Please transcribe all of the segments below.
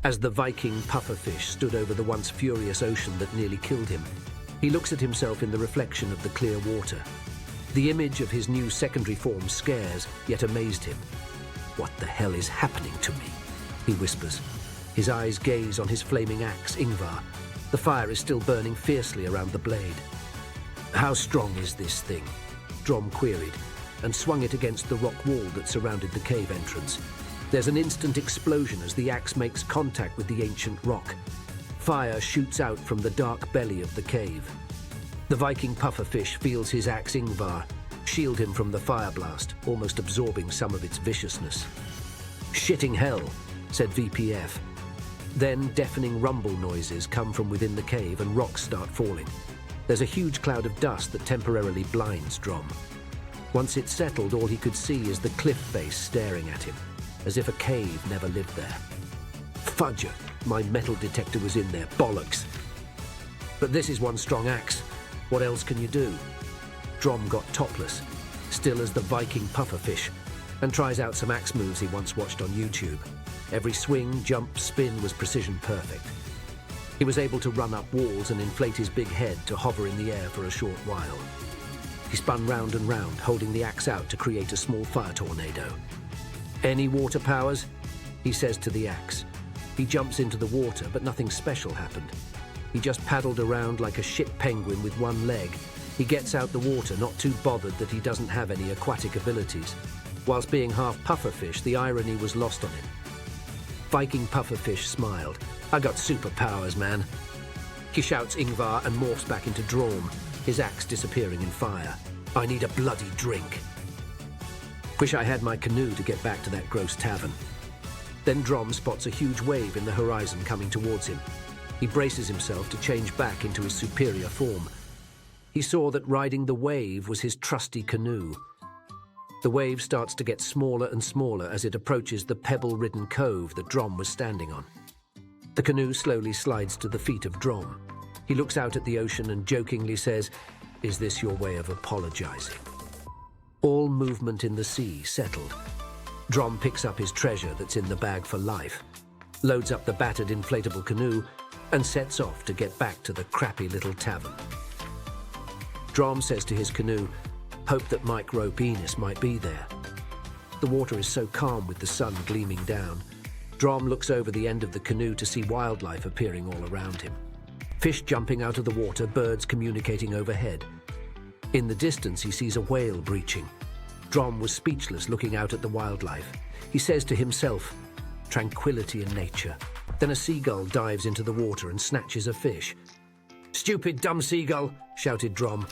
As the Viking pufferfish stood over the once furious ocean that nearly killed him, he looks at himself in the reflection of the clear water. The image of his new secondary form scares, yet amazed him. "What the hell is happening to me?" he whispers. His eyes gaze on his flaming axe, Ingvar. The fire is still burning fiercely around the blade. "How strong is this thing?" Drom queried, and swung it against the rock wall that surrounded the cave entrance. There's an instant explosion as the axe makes contact with the ancient rock. Fire shoots out from the dark belly of the cave. The Viking pufferfish feels his axe Ingvar shield him from the fire blast, almost absorbing some of its viciousness. "Shitting hell," said VPF. Then deafening rumble noises come from within the cave and rocks start falling. There's a huge cloud of dust that temporarily blinds Drom. Once it's settled, all he could see is the cliff face staring at him, as if a cave never lived there. "Fudger, my metal detector was in there, bollocks. But this is one strong axe. What else can you do?" Drom got topless, still as the Viking pufferfish, and tries out some axe moves he once watched on YouTube. Every swing, jump, spin was precision perfect. He was able to run up walls and inflate his big head to hover in the air for a short while. He spun round and round, holding the axe out to create a small fire tornado. "Any water powers?" he says to the axe. He jumps into the water, but nothing special happened. He just paddled around like a shit penguin with one leg. He gets out the water, not too bothered that he doesn't have any aquatic abilities. Whilst being half pufferfish, the irony was lost on him. Viking pufferfish smiled. "I got superpowers, man." He shouts Ingvar and morphs back into Drom, his axe disappearing in fire. "I need a bloody drink. Wish I had my canoe to get back to that gross tavern." Then Drom spots a huge wave in the horizon coming towards him. He braces himself to change back into his superior form. He saw that riding the wave was his trusty canoe. The wave starts to get smaller and smaller as it approaches the pebble-ridden cove that Drom was standing on. The canoe slowly slides to the feet of Drom. He looks out at the ocean and jokingly says, "Is this your way of apologizing?" All movement in the sea settled. Drom picks up his treasure that's in the bag for life, loads up the battered inflatable canoe, and sets off to get back to the crappy little tavern. Drom says to his canoe, "Hope that Mike Rope-Eenis might be there." The water is so calm with the sun gleaming down. Drom looks over the end of the canoe to see wildlife appearing all around him. Fish jumping out of the water, birds communicating overhead. In the distance, he sees a whale breaching. Drom was speechless looking out at the wildlife. He says to himself, "Tranquility in nature." Then a seagull dives into the water and snatches a fish. "Stupid, dumb seagull!" shouted Drom.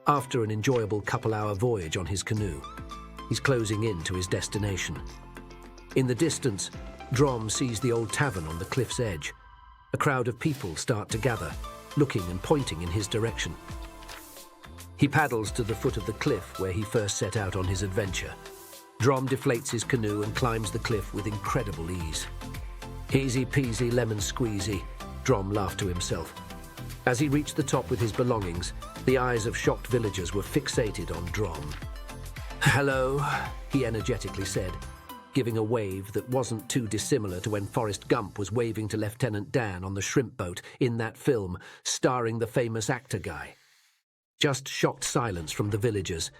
After an enjoyable couple-hour voyage on his canoe, he's closing in to his destination. In the distance, Drom sees the old tavern on the cliff's edge. A crowd of people start to gather, looking and pointing in his direction. He paddles to the foot of the cliff where he first set out on his adventure. Drom deflates his canoe and climbs the cliff with incredible ease. "Easy peasy lemon squeezy," Drom laughed to himself. As he reached the top with his belongings, the eyes of shocked villagers were fixated on Drom. "Hello," he energetically said, giving a wave that wasn't too dissimilar to when Forrest Gump was waving to Lieutenant Dan on the shrimp boat in that film starring the famous actor guy. Just shocked silence from the villagers,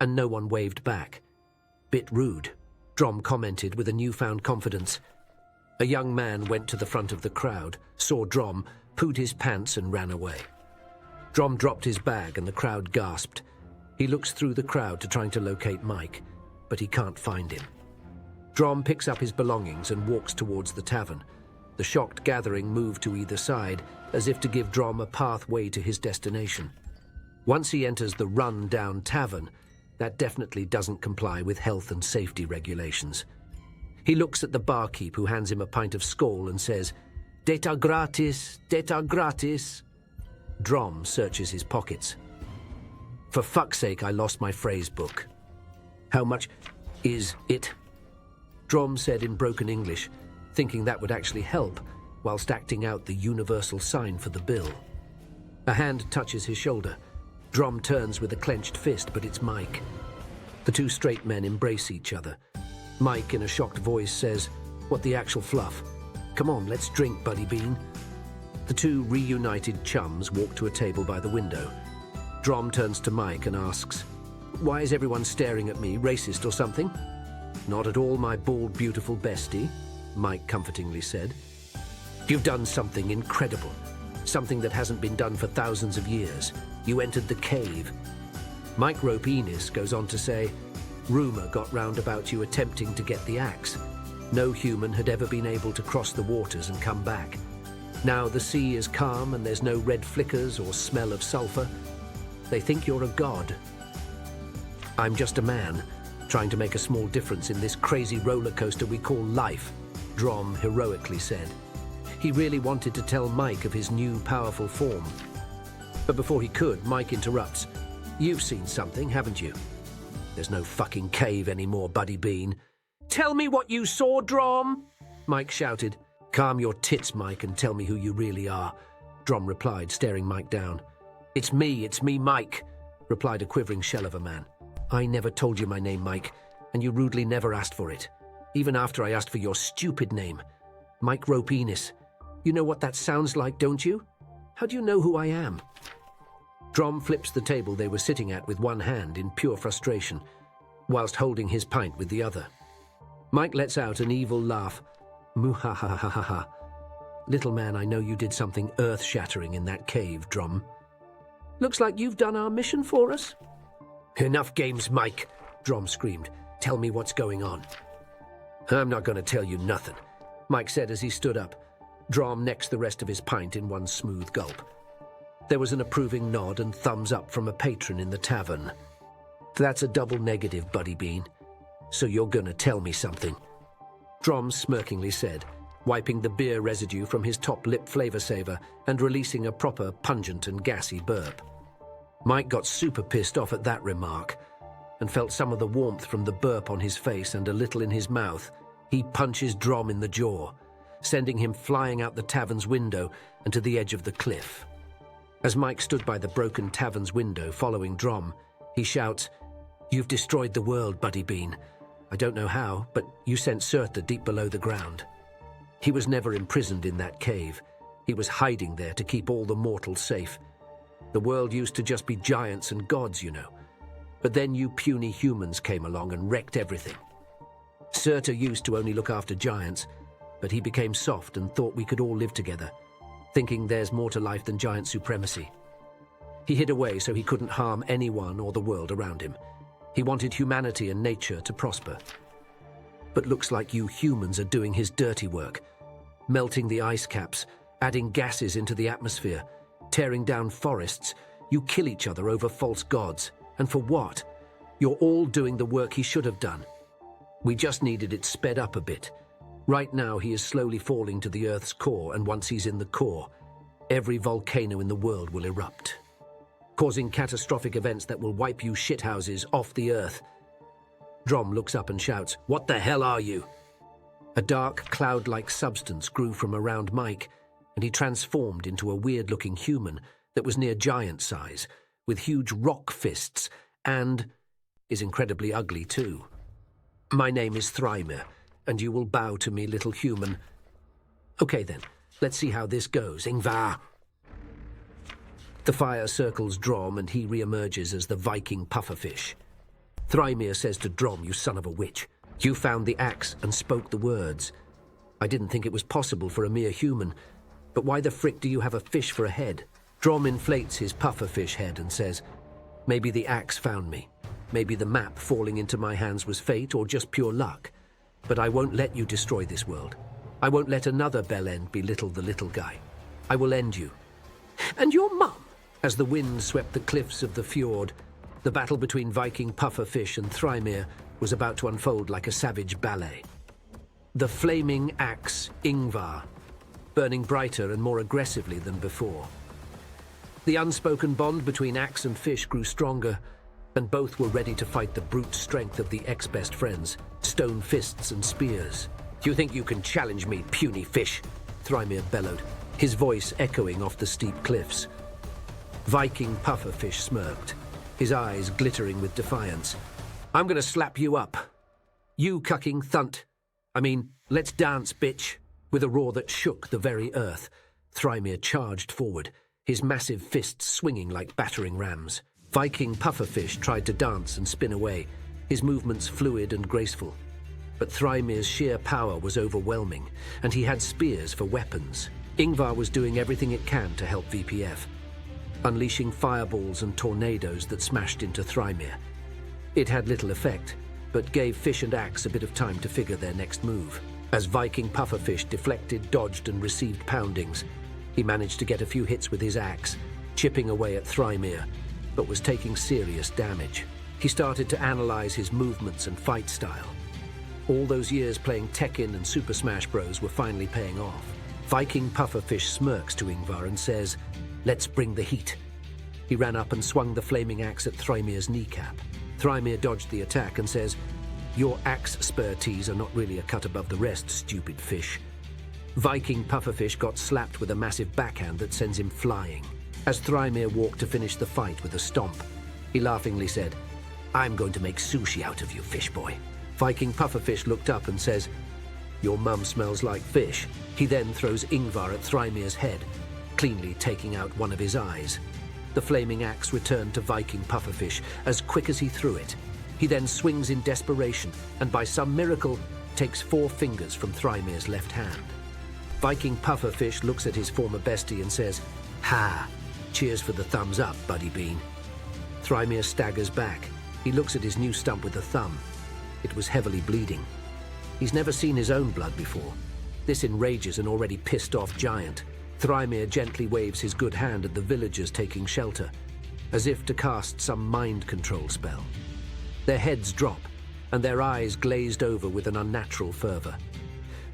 and no one waved back. "Bit rude," Drom commented with a newfound confidence. A young man went to the front of the crowd, saw Drom, pooed his pants and ran away. Drom dropped his bag and the crowd gasped. He looks through the crowd to trying to locate Mike, but he can't find him. Drom picks up his belongings and walks towards the tavern. The shocked gathering move to either side, as if to give Drom a pathway to his destination. Once he enters the run-down tavern, that definitely doesn't comply with health and safety regulations. He looks at the barkeep who hands him a pint of Skål and says, "Data gratis, data gratis." Drom searches his pockets. "For fuck's sake, I lost my phrase book." "How much is it?" Drom said in broken English, thinking that would actually help, whilst acting out the universal sign for the bill. A hand touches his shoulder. Drom turns with a clenched fist, but it's Mike. The two straight men embrace each other. Mike, in a shocked voice, says, "What the actual fluff? Come on, let's drink, Buddy Bean. The two reunited chums walk to a table by the window. Drom turns to Mike and asks, "Why is everyone staring at me, racist or something?" "Not at all, my bald, beautiful bestie," Mike comfortingly said. "You've done something incredible, something that hasn't been done for thousands of years. You entered the cave." Mike Rope-Eenis goes on to say, "Rumor got round about you attempting to get the axe. No human had ever been able to cross the waters and come back. Now the sea is calm and there's no red flickers or smell of sulfur. They think you're a god." "I'm just a man, trying to make a small difference in this crazy roller coaster we call life," Drom heroically said. He really wanted to tell Mike of his new powerful form. But before he could, Mike interrupts. "You've seen something, haven't you?" "There's no fucking cave anymore, Buddy Bean." "Tell me what you saw, Drom!" Mike shouted. "Calm your tits, Mike, and tell me who you really are," Drom replied, staring Mike down. It's me, Mike," replied a quivering shell of a man. "I never told you my name, Mike, and you rudely never asked for it, even after I asked for your stupid name. Mike Rope-Eenis. You know what that sounds like, don't you? How do you know who I am?" Drom flips the table they were sitting at with one hand in pure frustration, whilst holding his pint with the other. Mike lets out an evil laugh. "Moo-ha-ha-ha-ha-ha. Little man, I know you did something earth-shattering in that cave, Drom. Looks like you've done our mission for us." "Enough games, Mike," Drom screamed. "Tell me what's going on." "I'm not going to tell you nothing," Mike said as he stood up. Drom nexed the rest of his pint in one smooth gulp. There was an approving nod and thumbs up from a patron in the tavern. "That's a double negative, Buddy Bean. So you're gonna tell me something," Drom smirkingly said, wiping the beer residue from his top lip flavor saver and releasing a proper pungent and gassy burp. Mike got super pissed off at that remark and felt some of the warmth from the burp on his face and a little in his mouth. He punches Drom in the jaw, sending him flying out the tavern's window and to the edge of the cliff. As Mike stood by the broken tavern's window following Drom, he shouts, "You've destroyed the world, Buddy Bean. I don't know how, but you sent Surtha deep below the ground. He was never imprisoned in that cave. He was hiding there to keep all the mortals safe. The world used to just be giants and gods, you know. But then you puny humans came along and wrecked everything. Surtha used to only look after giants, but he became soft and thought we could all live together, thinking there's more to life than giant supremacy. He hid away so he couldn't harm anyone or the world around him. He wanted humanity and nature to prosper. But looks like you humans are doing his dirty work, melting the ice caps, adding gases into the atmosphere, tearing down forests. You kill each other over false gods. And for what? You're all doing the work he should have done. We just needed it sped up a bit. Right now he is slowly falling to the Earth's core, and once he's in the core, every volcano in the world will erupt, causing catastrophic events that will wipe you shithouses off the Earth." Drom looks up and shouts, "What the hell are you?" A dark, cloud-like substance grew from around Mike, and he transformed into a weird-looking human that was near giant size, with huge rock fists, and is incredibly ugly too. "My name is Thrymer, and you will bow to me, little human." "Okay then, let's see how this goes, Ingvar." The fire circles Drom, and he re-emerges as the Viking pufferfish. Thrymer says to Drom, "You son of a witch. You found the axe and spoke the words. I didn't think it was possible for a mere human, but why the frick do you have a fish for a head?" Drom inflates his pufferfish head and says, "Maybe the axe found me. Maybe the map falling into my hands was fate or just pure luck. But I won't let you destroy this world. I won't let another bellend belittle the little guy. I will end you." "And your mum?" As the wind swept the cliffs of the fjord, the battle between Viking pufferfish and Thrymer was about to unfold like a savage ballet. The flaming axe, Ingvar, burning brighter and more aggressively than before. The unspoken bond between axe and fish grew stronger, and both were ready to fight the brute strength of the ex-best friends, stone fists and spears. "You think you can challenge me, puny fish?" Thrymer bellowed, his voice echoing off the steep cliffs. Viking pufferfish smirked, his eyes glittering with defiance. "I'm gonna slap you up. You cucking thunt. Let's dance, bitch." With a roar that shook the very earth, Thrymir charged forward, his massive fists swinging like battering rams. Viking pufferfish tried to dance and spin away, his movements fluid and graceful. But Thrymir's sheer power was overwhelming, and he had spears for weapons. Ingvar was doing everything it can to help VPF, unleashing fireballs and tornadoes that smashed into Thrymir. It had little effect, but gave Fish and Axe a bit of time to figure their next move. As Viking pufferfish deflected, dodged, and received poundings, he managed to get a few hits with his axe, chipping away at Thrymir, but was taking serious damage. He started to analyze his movements and fight style. All those years playing Tekken and Super Smash Bros. Were finally paying off. Viking pufferfish smirks to Ingvar and says, "Let's bring the heat." He ran up and swung the flaming axe at Thrymir's kneecap. Thrymir dodged the attack and says, "Your axe expertise are not really a cut above the rest, stupid fish." Viking pufferfish got slapped with a massive backhand that sends him flying. As Thrymir walked to finish the fight with a stomp, he laughingly said, "I'm going to make sushi out of you, fish boy." Viking pufferfish looked up and says, "Your mum smells like fish." He then throws Ingvar at Thrymir's head, cleanly taking out one of his eyes. The flaming axe returned to Viking pufferfish as quick as he threw it. He then swings in desperation and by some miracle takes 4 fingers from Thrymir's left hand. Viking pufferfish looks at his former bestie and says, "Ha! Cheers for the thumbs up, Buddy Bean." Thrymir staggers back. He looks at his new stump with the thumb. It was heavily bleeding. He's never seen his own blood before. This enrages an already pissed-off giant. Thrymir gently waves his good hand at the villagers taking shelter, as if to cast some mind control spell. Their heads drop, and their eyes glazed over with an unnatural fervor.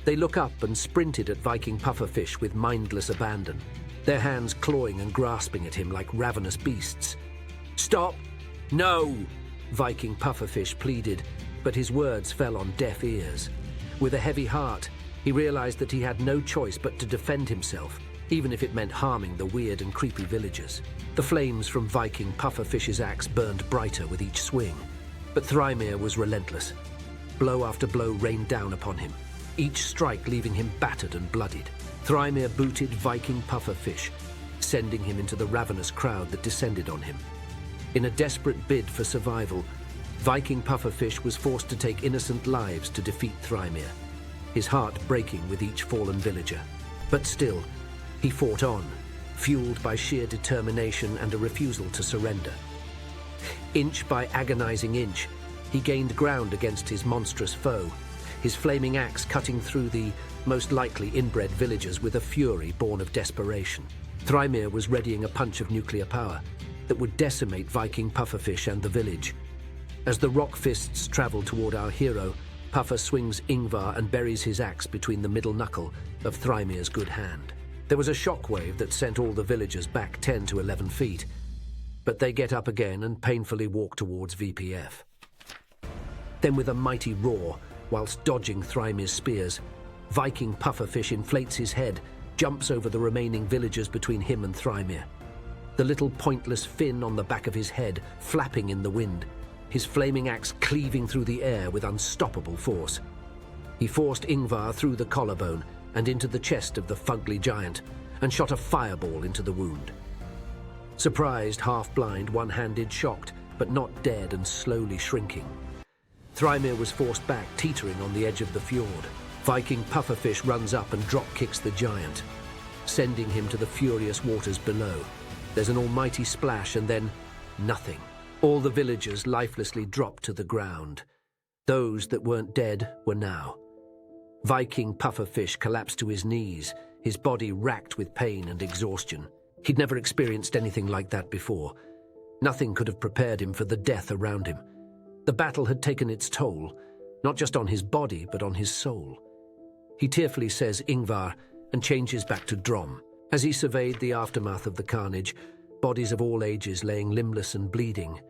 They look up and sprinted at Viking pufferfish with mindless abandon, their hands clawing and grasping at him like ravenous beasts. "Stop! No!" Viking pufferfish pleaded, but his words fell on deaf ears. With a heavy heart, he realized that he had no choice but to defend himself, even if it meant harming the weird and creepy villagers. The flames from Viking pufferfish's axe burned brighter with each swing, but Thrymir was relentless. Blow after blow rained down upon him, each strike leaving him battered and bloodied. Thrymir booted Viking pufferfish, sending him into the ravenous crowd that descended on him. In a desperate bid for survival, Viking pufferfish was forced to take innocent lives to defeat Thrymir, his heart breaking with each fallen villager. But still, he fought on, fueled by sheer determination and a refusal to surrender. Inch by agonizing inch, he gained ground against his monstrous foe, his flaming axe cutting through the most likely inbred villagers with a fury born of desperation. Thrymir was readying a punch of nuclear power that would decimate Viking pufferfish and the village. As the rock fists travel toward our hero, Puffer swings Ingvar and buries his axe between the middle knuckle of Thrymir's good hand. There was a shockwave that sent all the villagers back 10 to 11 feet, but they get up again and painfully walk towards VPF. Then with a mighty roar, whilst dodging Thrymir's spears, Viking pufferfish inflates his head, jumps over the remaining villagers between him and Thrymir. The little pointless fin on the back of his head flapping in the wind, his flaming axe cleaving through the air with unstoppable force. He forced Ingvar through the collarbone and into the chest of the fugly giant, and shot a fireball into the wound. Surprised, half-blind, one-handed, shocked, but not dead and slowly shrinking. Thrymir was forced back, teetering on the edge of the fjord. Viking pufferfish runs up and drop-kicks the giant, sending him to the furious waters below. There's an almighty splash and then nothing. All the villagers lifelessly dropped to the ground. Those that weren't dead were now. Viking pufferfish collapsed to his knees, his body racked with pain and exhaustion. He'd never experienced anything like that before. Nothing could have prepared him for the death around him. The battle had taken its toll, not just on his body, but on his soul. He tearfully says Ingvar and changes back to Drom. As he surveyed the aftermath of the carnage, bodies of all ages laying limbless and bleeding,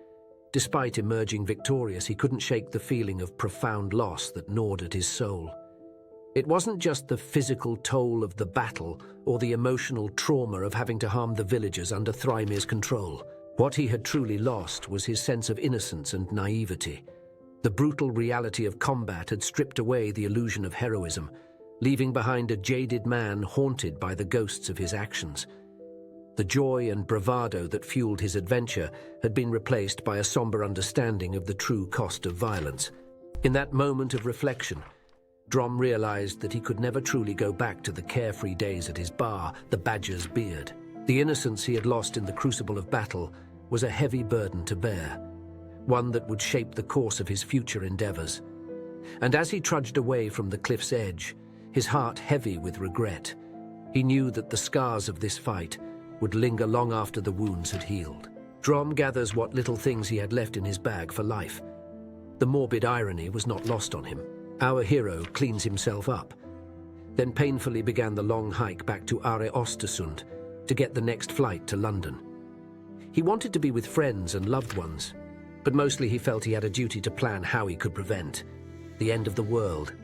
despite emerging victorious, he couldn't shake the feeling of profound loss that gnawed at his soul. It wasn't just the physical toll of the battle or the emotional trauma of having to harm the villagers under Thrymir's control. What he had truly lost was his sense of innocence and naivety. The brutal reality of combat had stripped away the illusion of heroism, leaving behind a jaded man haunted by the ghosts of his actions. The joy and bravado that fueled his adventure had been replaced by a somber understanding of the true cost of violence. In that moment of reflection, Drom realized that he could never truly go back to the carefree days at his bar, the Badger's Beard. The innocence he had lost in the crucible of battle was a heavy burden to bear, one that would shape the course of his future endeavors. And as he trudged away from the cliff's edge, his heart heavy with regret, he knew that the scars of this fight would linger long after the wounds had healed. Drom gathers what little things he had left in his bag for life. The morbid irony was not lost on him. Our hero cleans himself up, then painfully began the long hike back to Are Ostersund to get the next flight to London. He wanted to be with friends and loved ones, but mostly he felt he had a duty to plan how he could prevent the end of the world